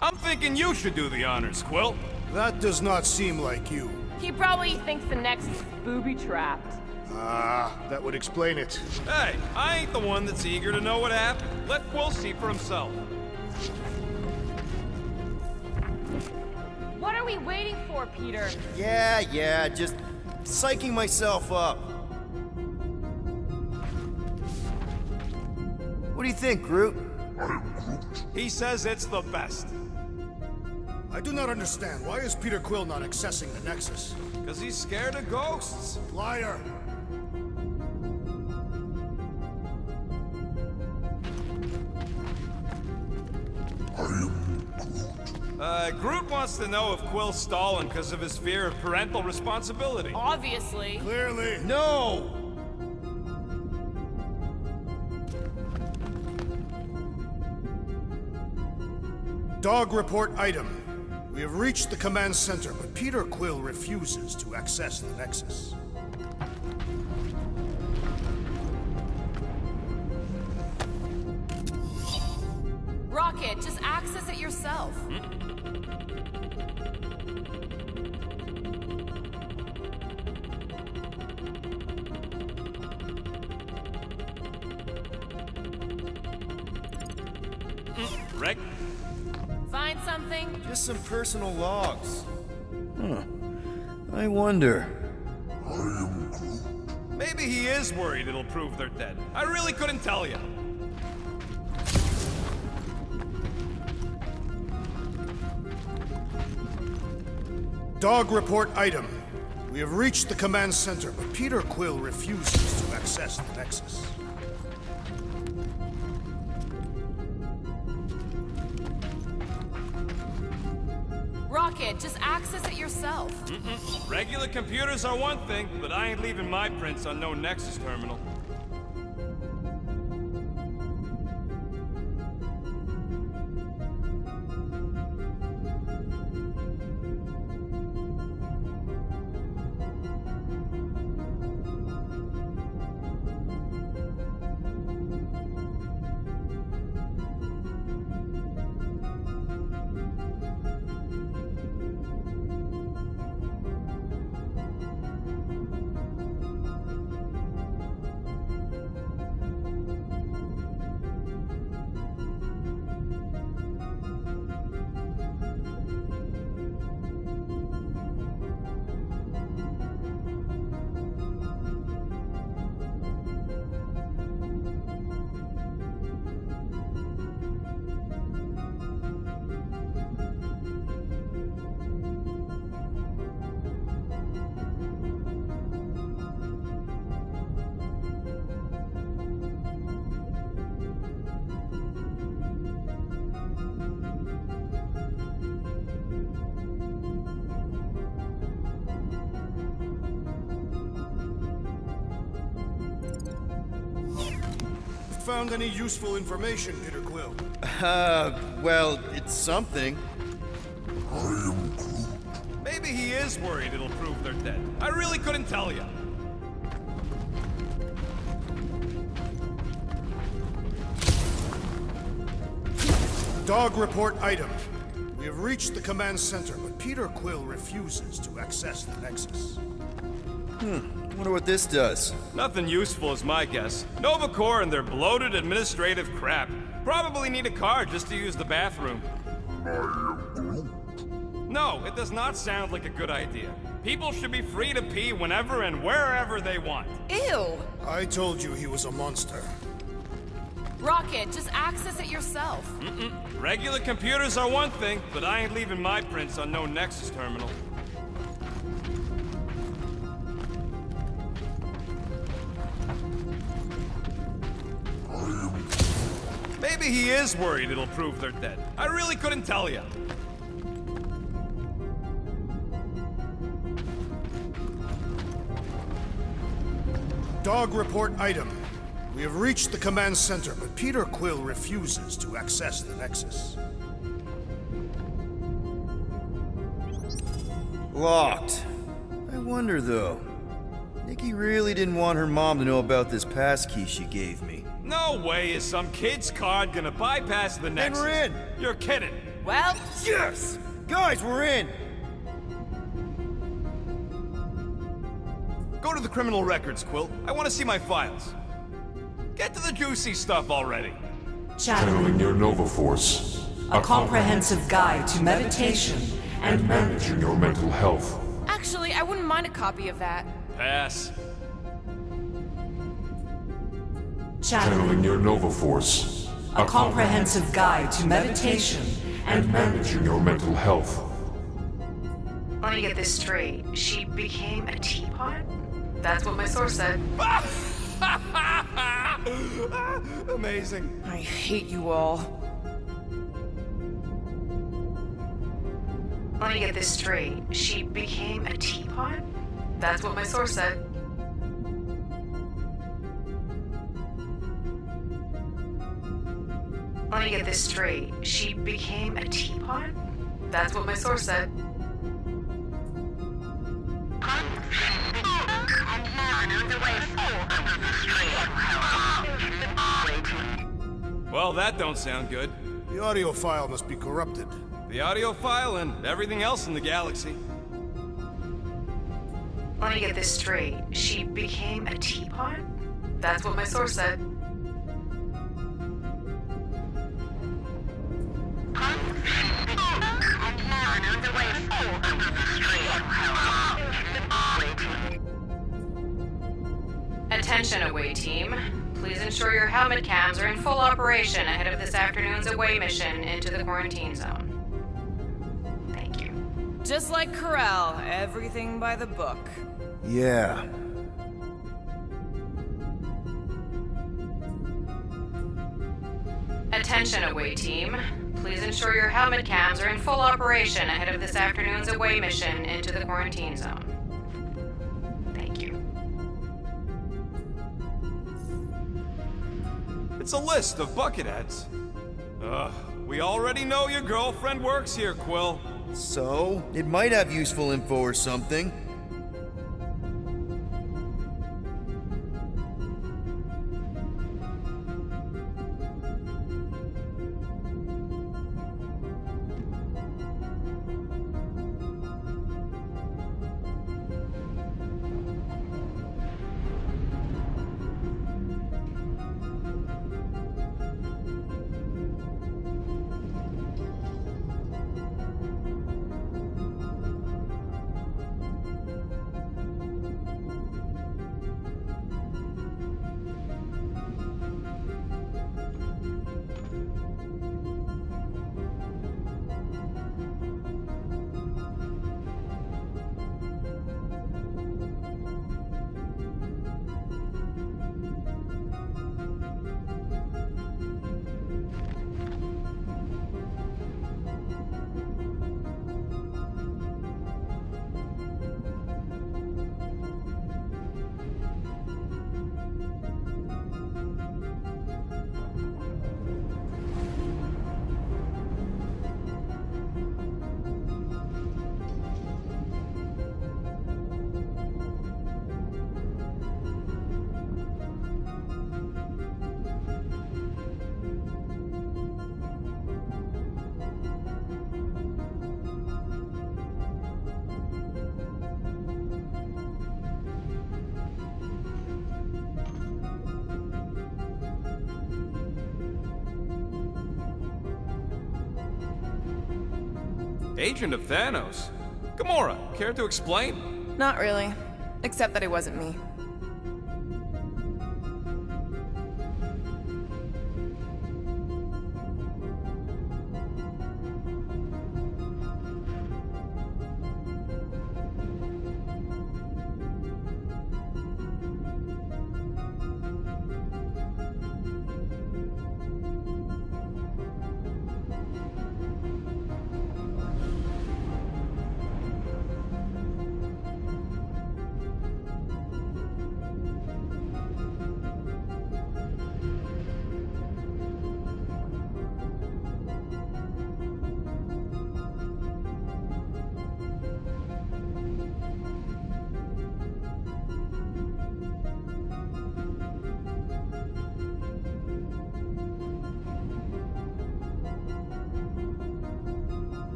I'm thinking you should do the honors, Quill. That does not seem like you. He probably thinks the Nexus is booby-trapped. That would explain it. Hey, I ain't the one that's eager to know what happened. Let Quill see for himself. What are we waiting for, Peter? Yeah, just psyching myself up. What do you think, Groot? He says it's the best. I do not understand. Why is Peter Quill not accessing the Nexus? Because he's scared of ghosts. Liar! Groot wants to know if Quill's stalling because of his fear of parental responsibility. Obviously. Clearly. No! Dog report item. We have reached the command center, but Peter Quill refuses to access the Nexus. Rocket, just access it yourself. Rick? Find something? Just some personal logs. I wonder. Maybe he is worried it'll prove they're dead. I really couldn't tell you. Dog report item. We have reached the command center, but Peter Quill refuses to access the Nexus. Rocket, just access it yourself. Regular computers are one thing, but I ain't leaving my prints on no Nexus terminal. Found any useful information, Peter Quill? Well, it's something. Maybe he is worried it'll prove they're dead. I really couldn't tell you. Dog report item. We have reached the command center, but Peter Quill refuses to access the Nexus. Wonder what this does. Nothing useful is my guess. Nova Corps and their bloated administrative crap probably need a card just to use the bathroom. No, it does not sound like a good idea. People should be free to pee whenever and wherever they want. Ew! I told you he was a monster. Rocket, just access it yourself. Regular computers are one thing, but I ain't leaving my prints on no Nexus terminal. Maybe he is worried it'll prove they're dead. I really couldn't tell you. Dog report item. We have reached the command center, but Peter Quill refuses to access the Nexus. Locked. I wonder, though. Nikki really didn't want her mom to know about this passkey she gave me. No way is some kid's card gonna bypass the Nexus. we're in. You're kidding. Well, Yes! Guys, we're in! Go to the criminal records, Quill. I want to see my files. Get to the juicy stuff already. Channeling your Nova Force. A comprehensive guide to meditation and managing your mental health. actually, I wouldn't mind a copy of that. Pass. Channeling your Nova Force. a comprehensive guide to meditation and managing your mental health. Let me get this straight. She became a teapot? That's what my source said. Amazing. I hate you all. Let me get this straight. She became a teapot? That's what my source said. Let me get this straight. She became a teapot? That's what my source said. Well, that don't sound good. The audio file must be corrupted. The audio file and everything else in the galaxy. Let me get this straight. She became a teapot? That's what my source said. Attention, away team. Please ensure your helmet cams are in full operation ahead of this afternoon's away mission into the quarantine zone. Thank you. Just like Corel, everything by the book. Yeah. Attention, away team. Please ensure your helmet cams are in full operation ahead of this afternoon's away mission into the quarantine zone. Thank you. It's a list of bucketheads. We already know your girlfriend works here, Quill. So, it might have useful info or something. Agent of Thanos? Gamora, care to explain? Not really. Except that it wasn't me.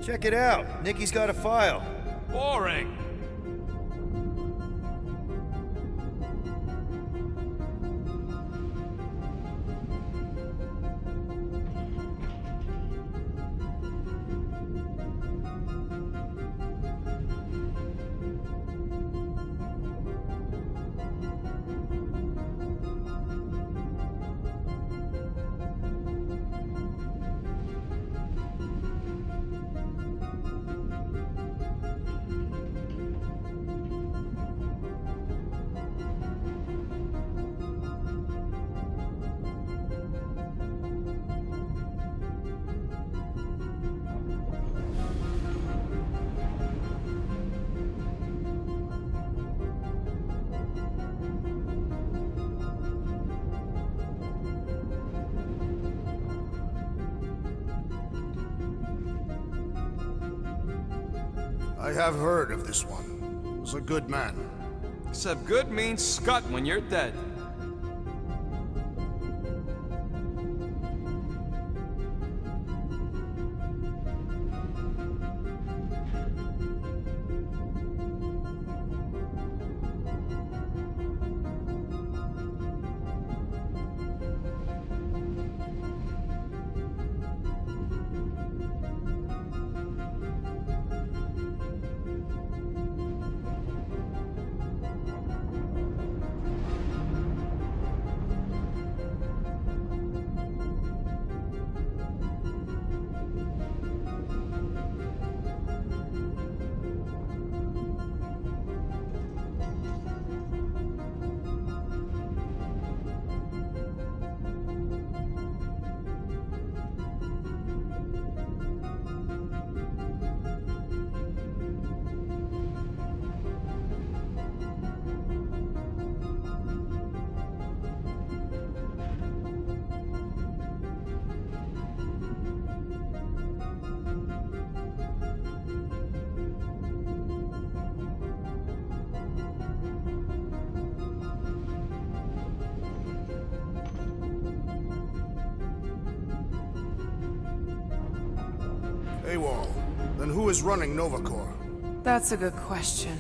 Check it out. Nikki's got a file. Boring. I have heard of this one. He was a good man. Except good means scut when you're dead. AWOL. Then who is running Nova Corps? That's a good question.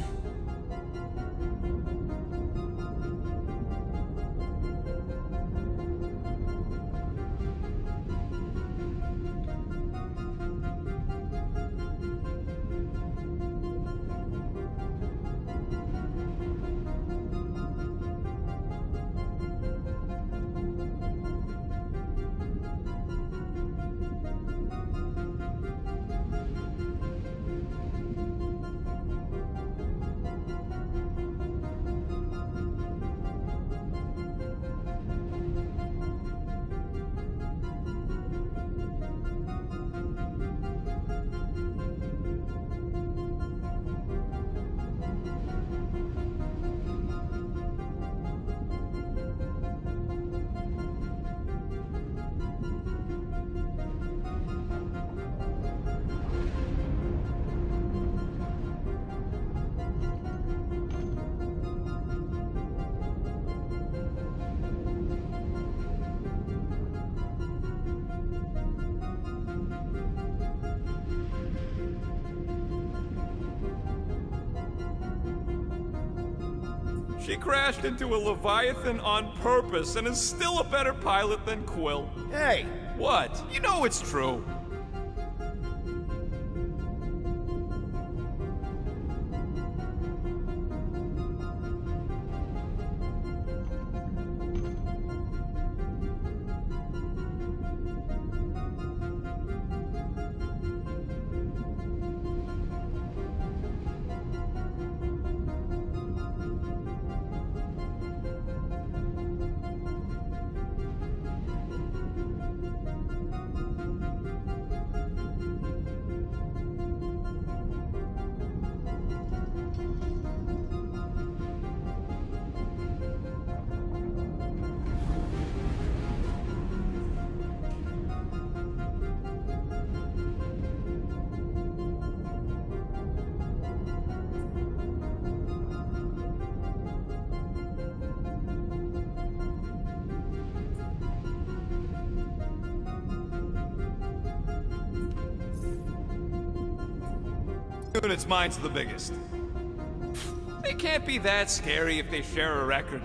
She crashed into a Leviathan on purpose and is still a better pilot than Quill. Hey! What? You know it's true. units, mine's the biggest. They can't be that scary if they share a record.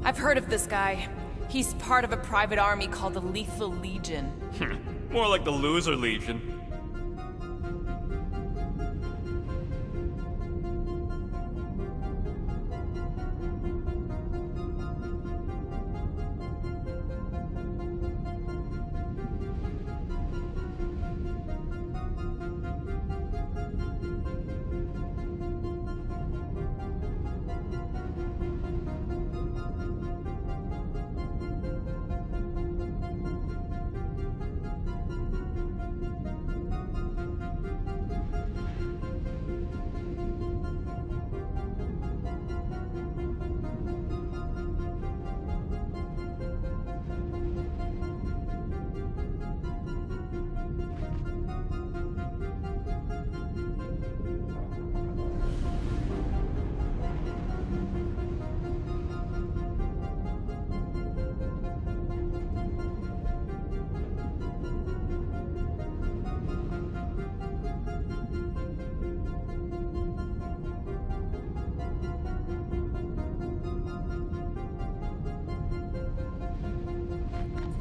I've heard of this guy. He's part of a private army called the Lethal Legion. More like the Loser Legion.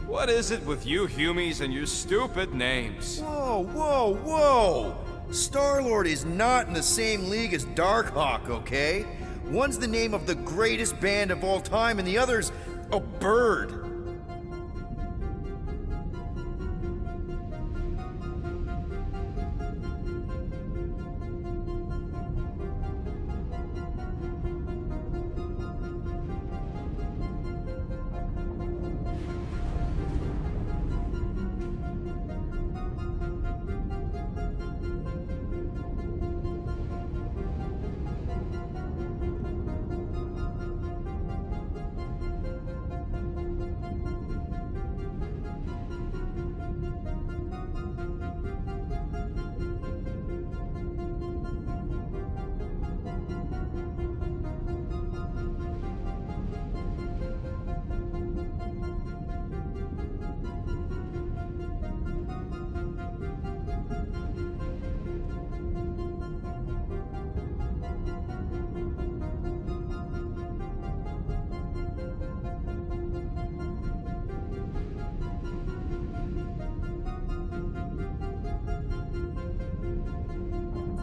What is it with you Humies and your stupid names? Whoa, whoa, whoa! Star-Lord is not in the same league as Darkhawk, okay? One's the name of the greatest band of all time, and the other's a bird.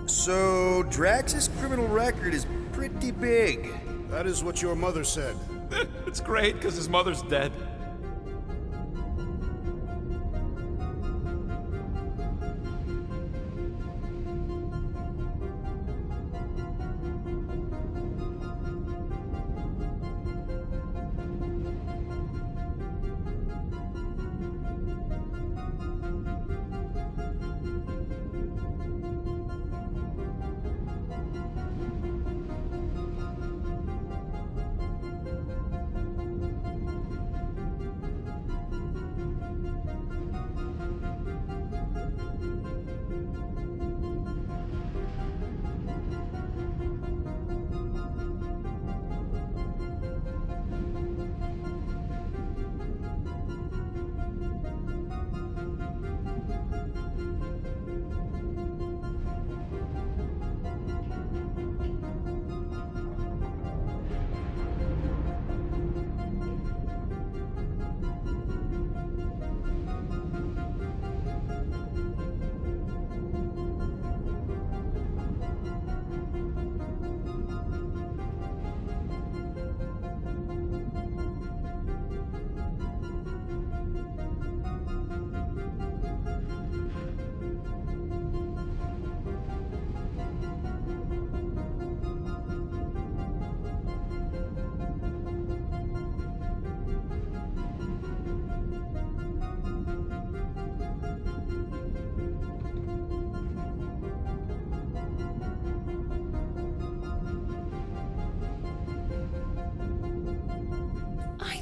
So, Drax's criminal record is pretty big. That is what your mother said. It's great, because his mother's dead.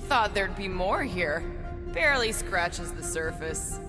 thought there'd be more here. Barely scratches the surface.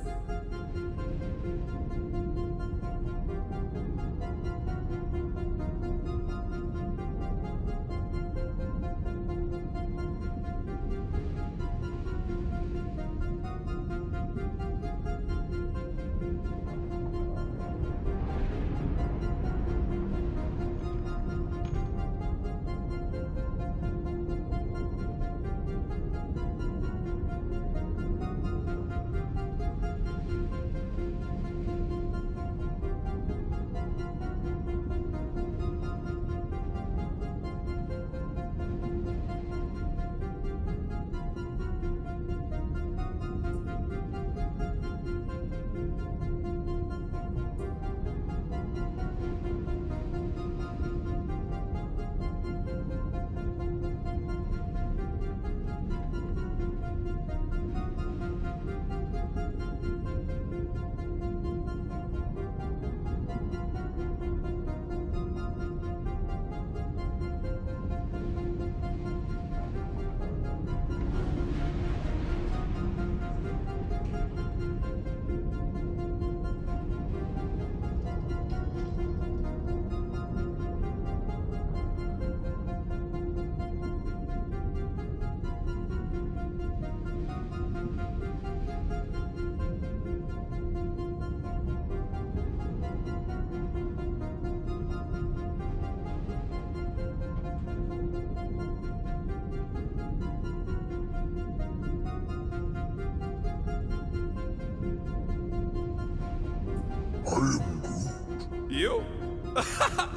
You?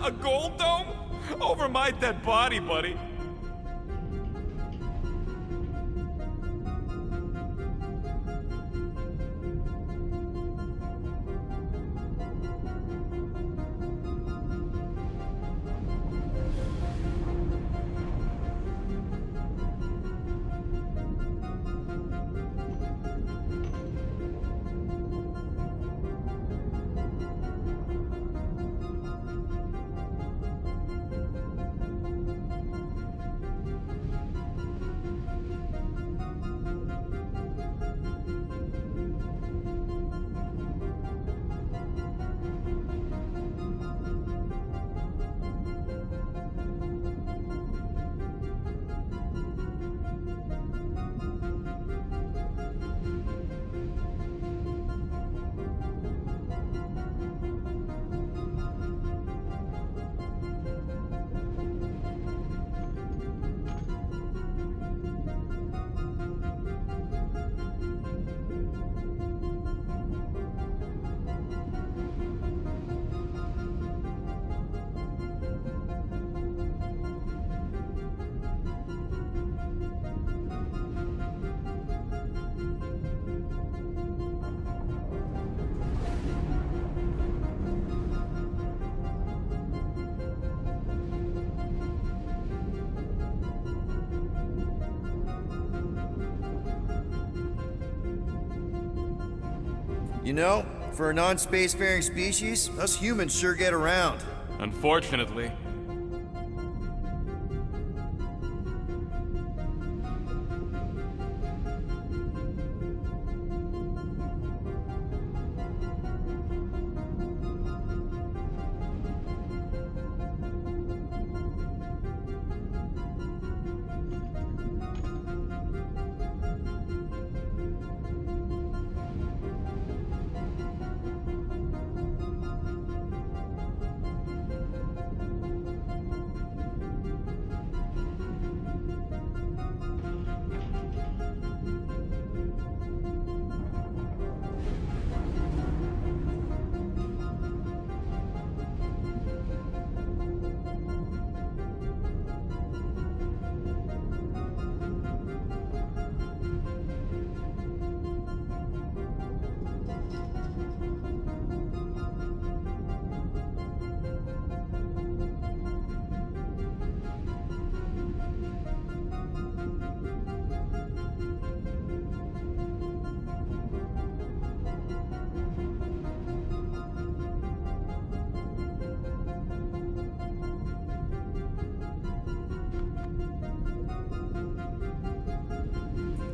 A gold dome? Over my dead body, buddy. You know, for a non-spacefaring species, us humans sure get around. Unfortunately.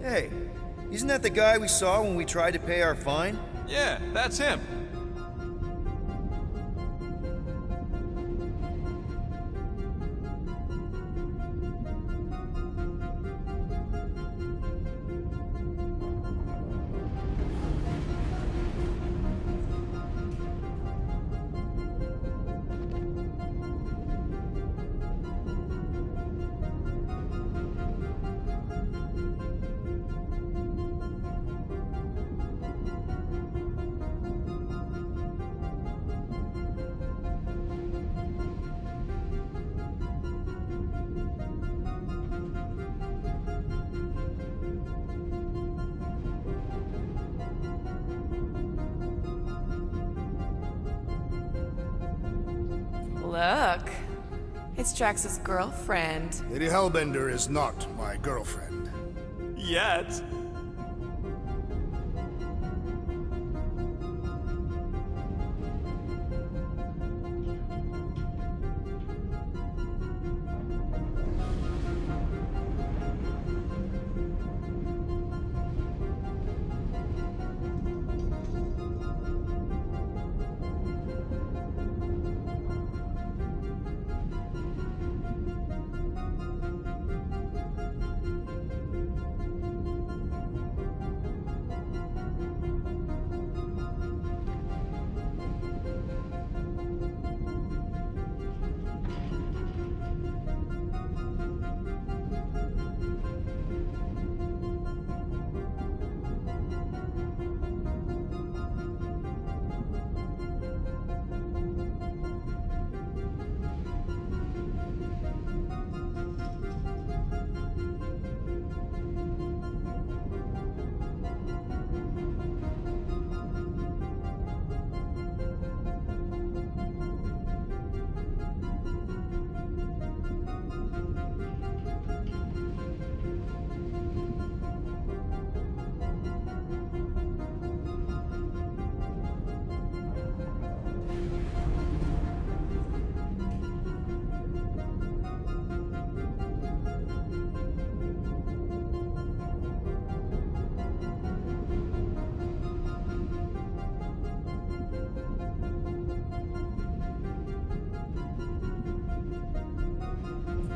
Hey, isn't that the guy we saw when we tried to pay our fine? Yeah, that's him. Look, it's Drax's girlfriend. Lady Hellbender is not my girlfriend. Yet.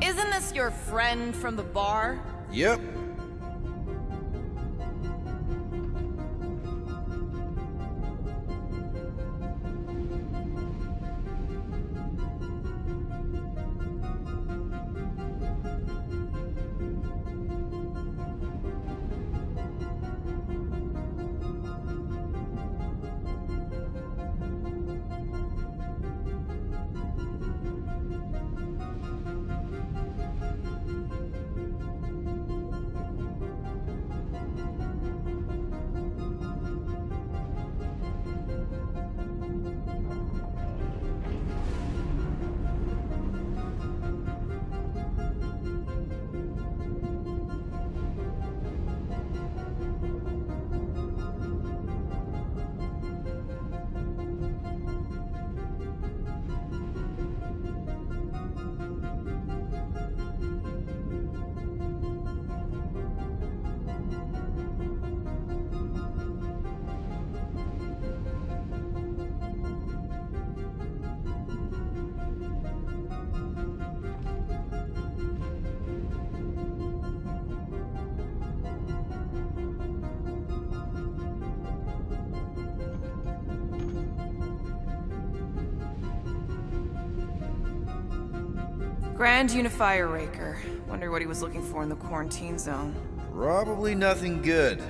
Isn't this your friend from the bar? Yep. Grand Unifier Raker. Wonder what he was looking for in the quarantine zone. Probably nothing good.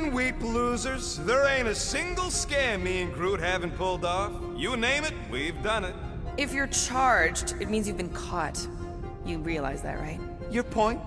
can weep, losers. There ain't a single scam me and Groot haven't pulled off. You name it, we've done it. If you're charged, it means you've been caught. You realize that, right? Your point?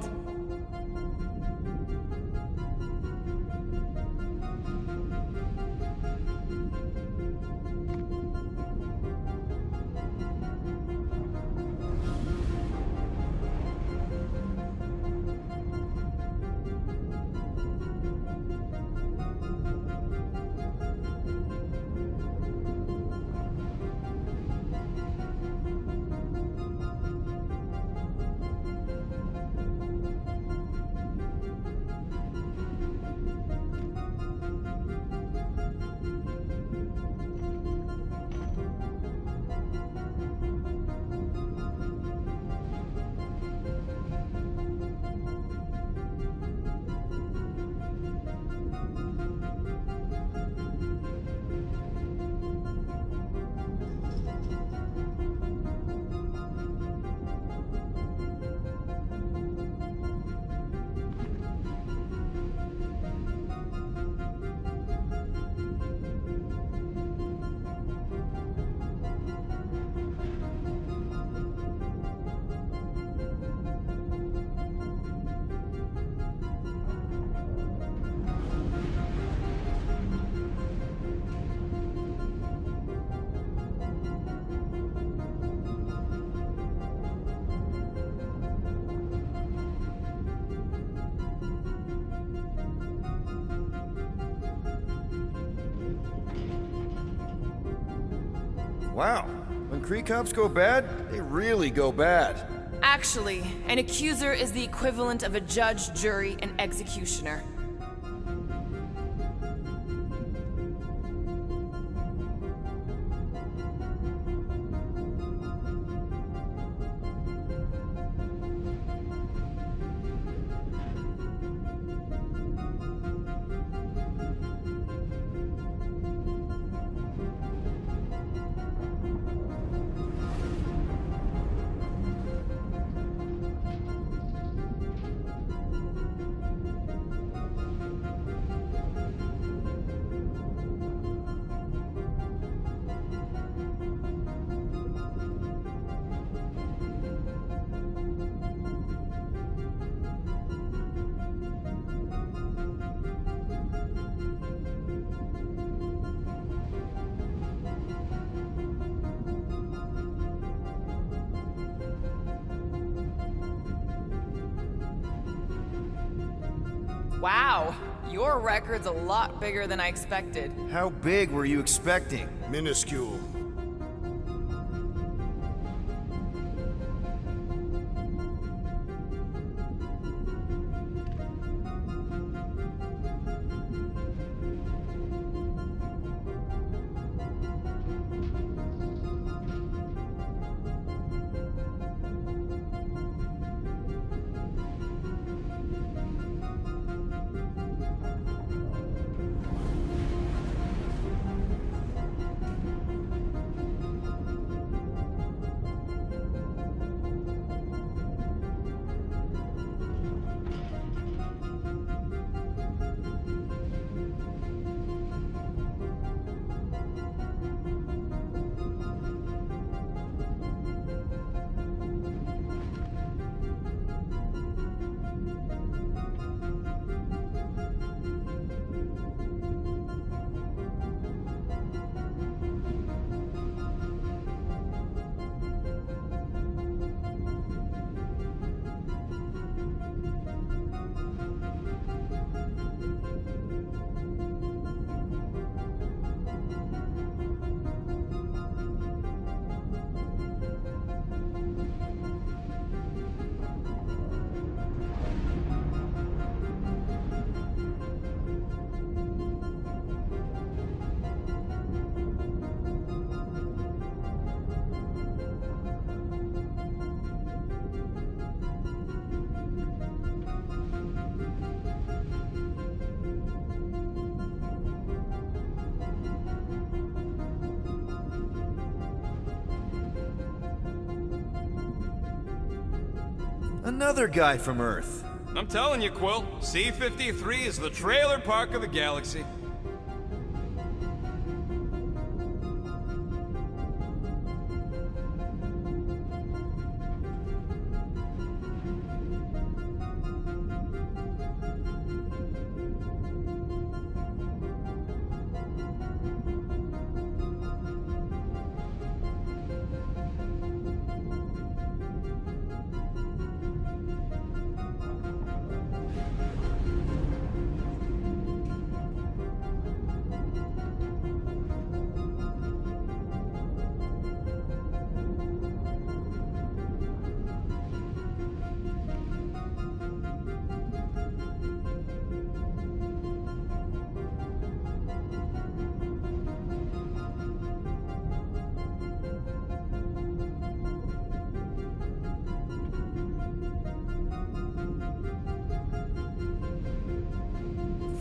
Wow. When Kree cops go bad, they really go bad. Actually, an accuser is the equivalent of a judge, jury, and executioner. Wow, your record's a lot bigger than I expected. How big were you expecting? Minuscule. Another guy from Earth. I'm telling you, Quill, C-53 is the trailer park of the galaxy.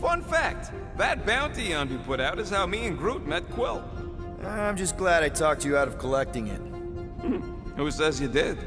Fun fact, that bounty Yondu put out is how me and Groot met Quill. I'm just glad I talked you out of collecting it. Who says you did?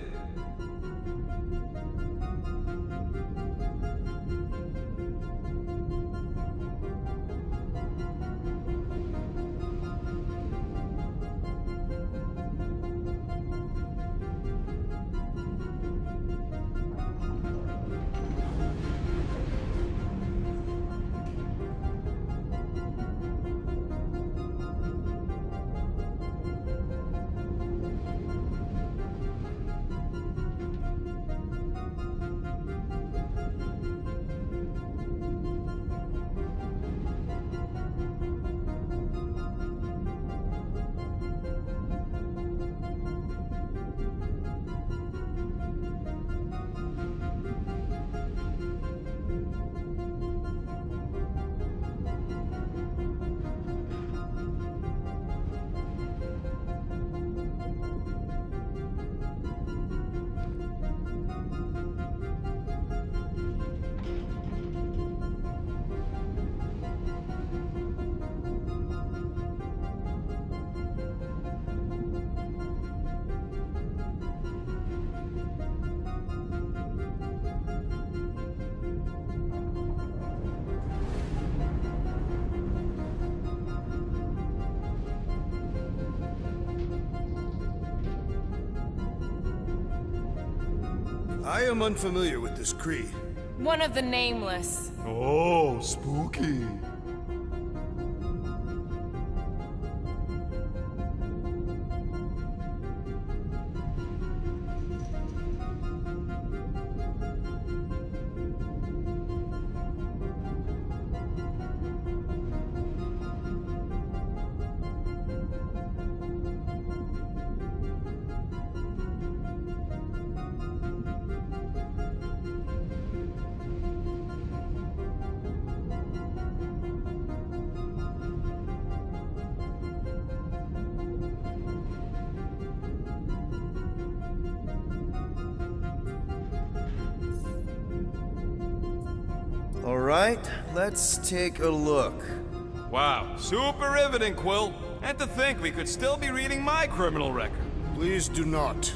I am unfamiliar with this Kree. One of the Nameless. Oh, spooky. All right, let's take a look. Wow, super riveting, Quill. And to think we could still be reading my criminal record. Please do not.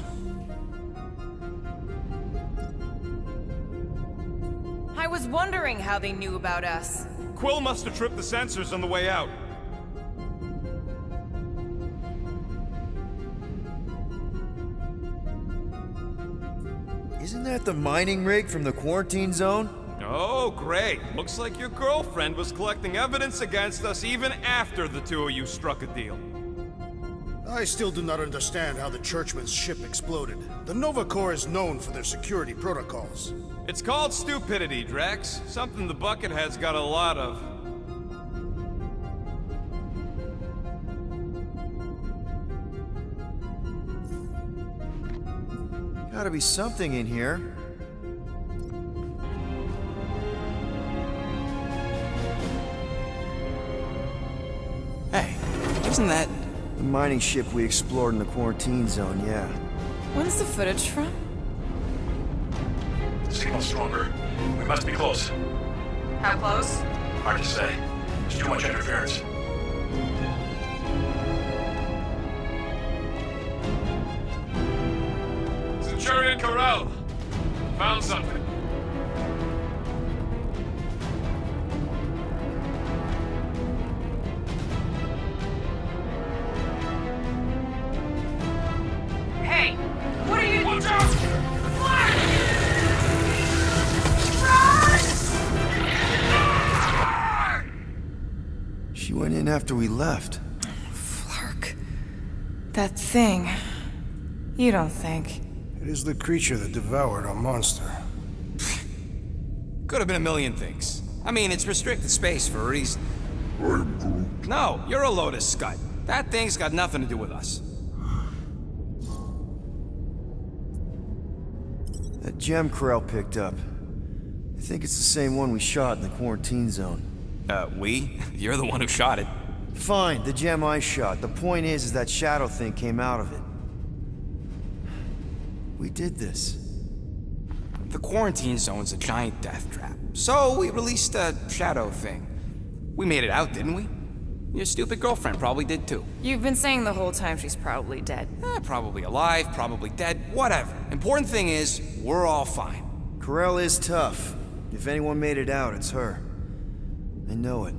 I was wondering how they knew about us. Quill must have tripped the sensors on the way out. Isn't that the mining rig from the quarantine zone? Oh, great. Looks like your girlfriend was collecting evidence against us even after the two of you struck a deal. I still do not understand how the Churchman's ship exploded. The Nova Corps is known for their security protocols. It's called stupidity, Drax. Something the Buckethead's got a lot of. Gotta be something in here. Hey, isn't that... The mining ship we explored in the quarantine zone, yeah. When's the footage from? Signal stronger. We must be close. How close? Hard to say. There's too much interference. Centurion Corral. Found something. after we left. Flark. That thing. You don't think. It is the creature that devoured our monster. Could have been a million things. I mean, it's restricted space for a reason. No, you're a load of scut. That thing's got nothing to do with us. That gem Corell picked up. I think it's the same one we shot in the quarantine zone. We? You're the one who shot it. Fine, the gem I shot. The point is that shadow thing came out of it. We did this. The quarantine zone's a giant death trap. So we released a shadow thing. We made it out, didn't we? Your stupid girlfriend probably did too. You've been saying the whole time she's probably dead. Probably alive, probably dead, whatever. Important thing is, we're all fine. Corell is tough. If anyone made it out, it's her. I know it.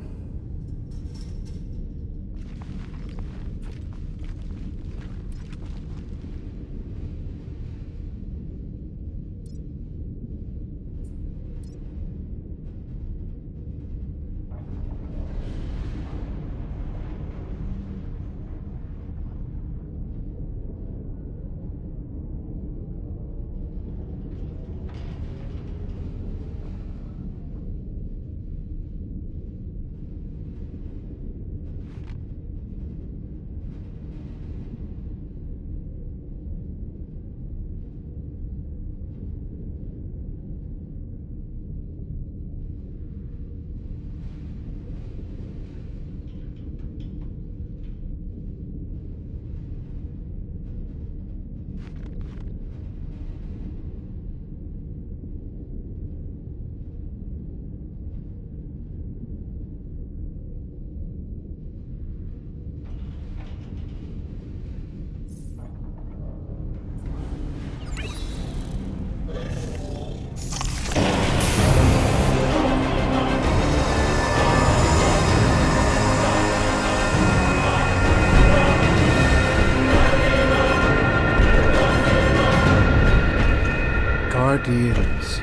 Guardians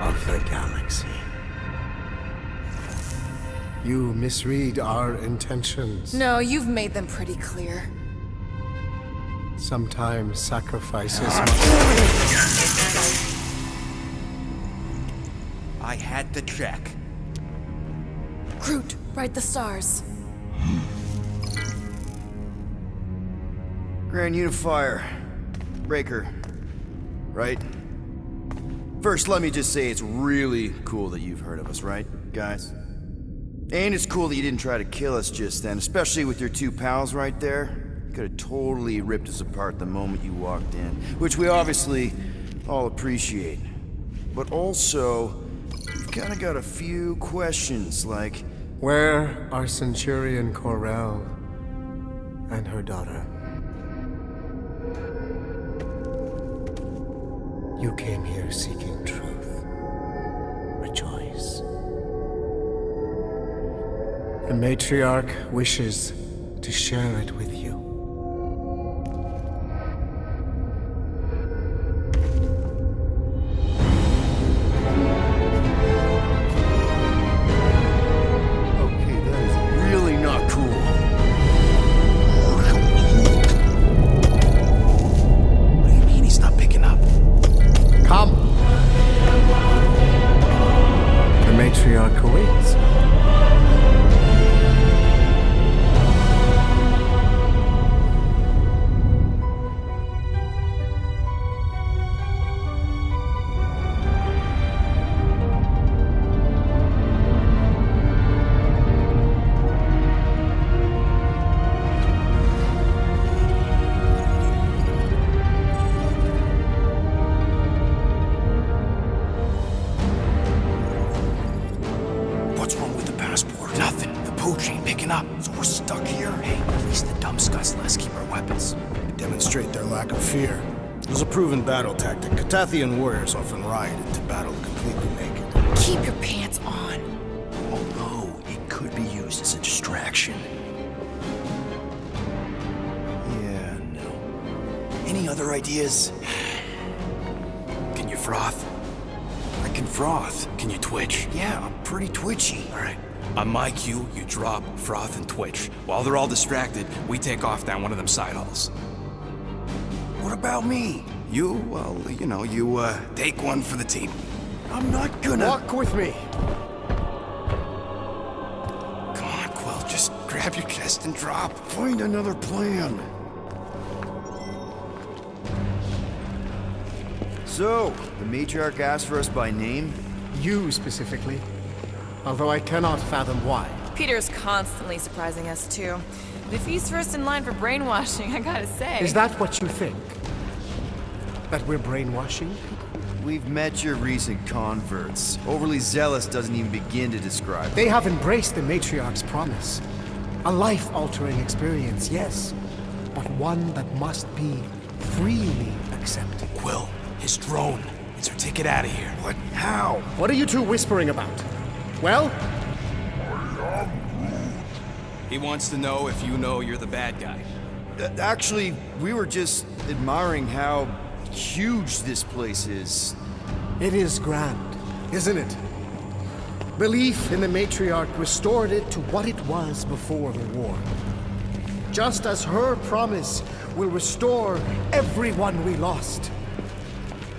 of the galaxy. You misread our intentions. No, you've made them pretty clear. Sometimes sacrifices I had to check. Groot, write the stars. Grand Unifier. Breaker. Right? First, let me just say it's really cool that you've heard of us, right, guys? And it's cool that you didn't try to kill us just then, especially with your two pals right there. You could have totally ripped us apart the moment you walked in, which we obviously all appreciate. But also, we've kind of got a few questions, like... Where are Centurion Corell and her daughter? You came here seeking truth. Rejoice. The matriarch wishes to share it with you. Okay, that is really not cool. What do you mean he's not picking up? Come! The matriarch awaits. What's wrong with the passport? Nothing. The pooch ain't picking up, so we're stuck here. Hey, at least the dumb scuts let us keep our weapons. Demonstrate their lack of fear. It was a proven battle tactic. Catathian warriors often ride into battle completely naked. Keep your pants on. Although, it could be used as a distraction. Yeah, no. Any other ideas? Can you froth? I can froth. Can you twitch? Yeah, I'm pretty twitchy. All right. On my cue, you drop, froth, and twitch. While they're all distracted, we take off down one of them side halls. What about me? You, well, you take one for the team. I'm not gonna... Walk with me. Come on, Quill, just grab your chest and drop. Find another plan. So, the matriarch asked for us by name? You specifically. Although I cannot fathom why. Peter's constantly surprising us, too. If he's first in line for brainwashing, I gotta say. Is that what you think? That we're brainwashing? We've met your recent converts. Overly zealous doesn't even begin to describe it. They have embraced the Matriarch's promise. A life-altering experience, yes. But one that must be freely accepted. Quill, his drone. It's our ticket out of here. What? How? What are you two whispering about? Well, He wants to know if you know you're the bad guy. Actually, we were just admiring how huge this place is. it is grand, isn't it? Belief in the Matriarch restored it to what it was before the war. Just as her promise will restore everyone we lost.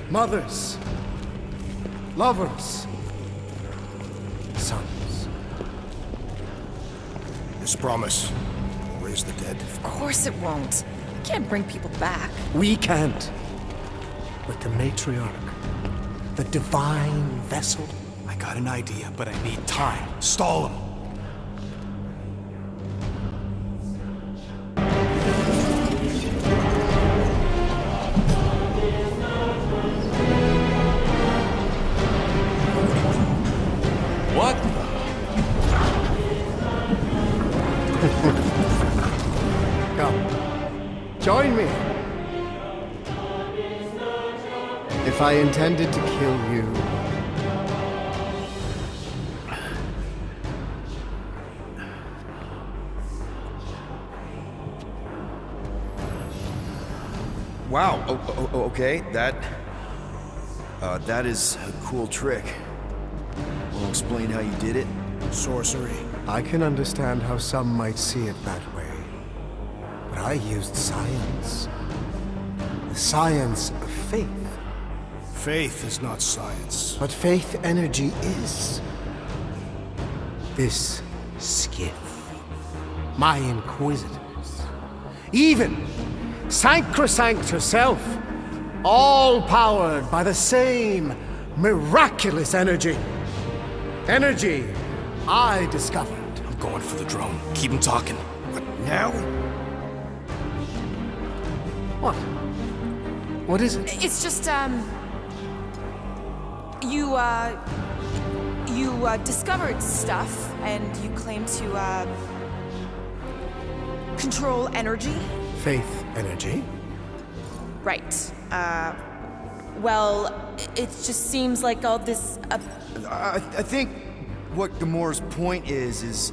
Mothers, lovers, sons. This promise will raise the dead. Of course it won't. You can't bring people back. We can't. But the Matriarch, the divine vessel, I got an idea, but I need time. Stall him. What? come, join me. If I intended to kill you, Wow. Okay. That is a cool trick. Will explain how you did it? Sorcery. I can understand how some might see it that way. But I used science. The science of faith. Faith is not science. But faith energy is. This skiff. My inquisitors. Even Sacrosanct herself. All powered by the same miraculous energy. Energy I discovered. I'm going for the drone. Keep him talking. What, now? What? What is it? It's just, you discovered stuff, and you claim to, control energy? Faith energy? Right. Well, it just seems like all this, I think what Gamora's point is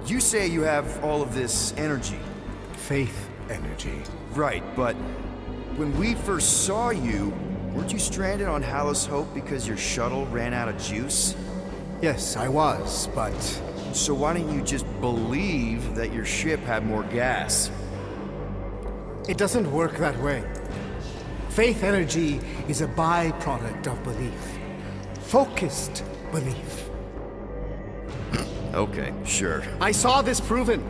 you say you have all of this energy. Faith energy. Right, but when we first saw you, weren't you stranded on Hallis Hope because your shuttle ran out of juice? Yes, I was, but So why don't you just believe that your ship had more gas? it doesn't work that way. Faith energy is a byproduct of belief. Focused belief. Okay, sure. I saw this proven.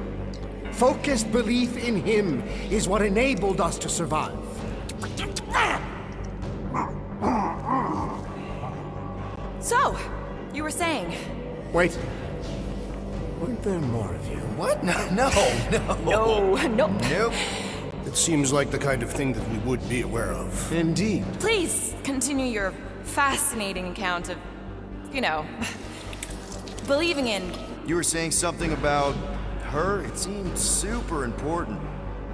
Focused belief in him is what enabled us to survive. So, you were saying? Wait. Weren't there more of you? What? No. No, nope. Nope. It seems like the kind of thing that we would be aware of. Indeed. Please continue your fascinating account of, believing in You were saying something about her? It seemed super important.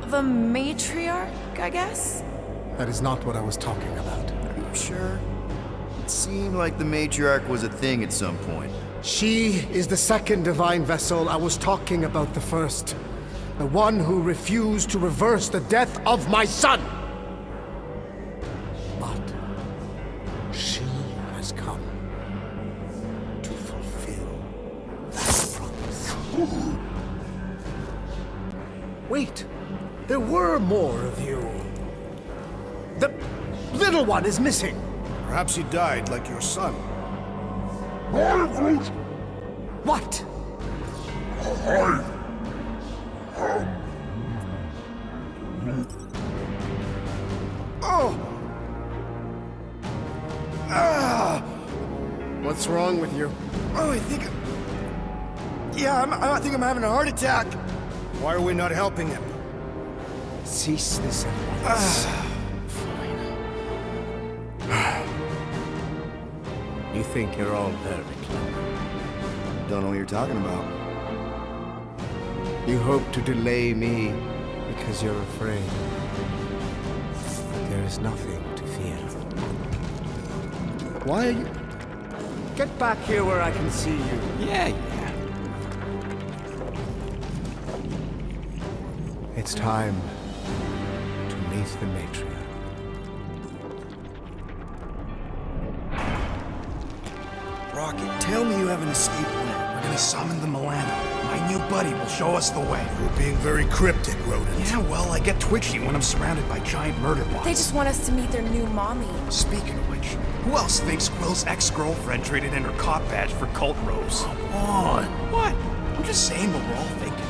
the matriarch, I guess? That is not what I was talking about. Are you sure? It seemed like the matriarch was a thing at some point. She is the second divine vessel. I was talking about the first. The one who refused to reverse the death of my son. But she has come to fulfill Wait, there were more of you. The little one is missing. Perhaps he died like your son. What? Oh! Ah! What's wrong with you? Oh, I think... Yeah, I think I'm having a heart attack. Why are we not helping him? Cease this at once. You think you're all very clever. Don't know what you're talking about. You hope to delay me because you're afraid. There is nothing to fear. Why are you... Get back here where I can see you. Yeah. It's time to meet the matriarch. Rocket, tell me you have an escape plan. We're gonna summon the Milano. My new buddy will show us the way. You're being very cryptic, Rodent. Yeah, well, I get twitchy when I'm surrounded by giant murder bots. They just want us to meet their new mommy. Speaking of which, who else thinks Quill's ex-girlfriend traded in her cop badge for cult robes? Come on. What? I'm just saying what we're all thinking.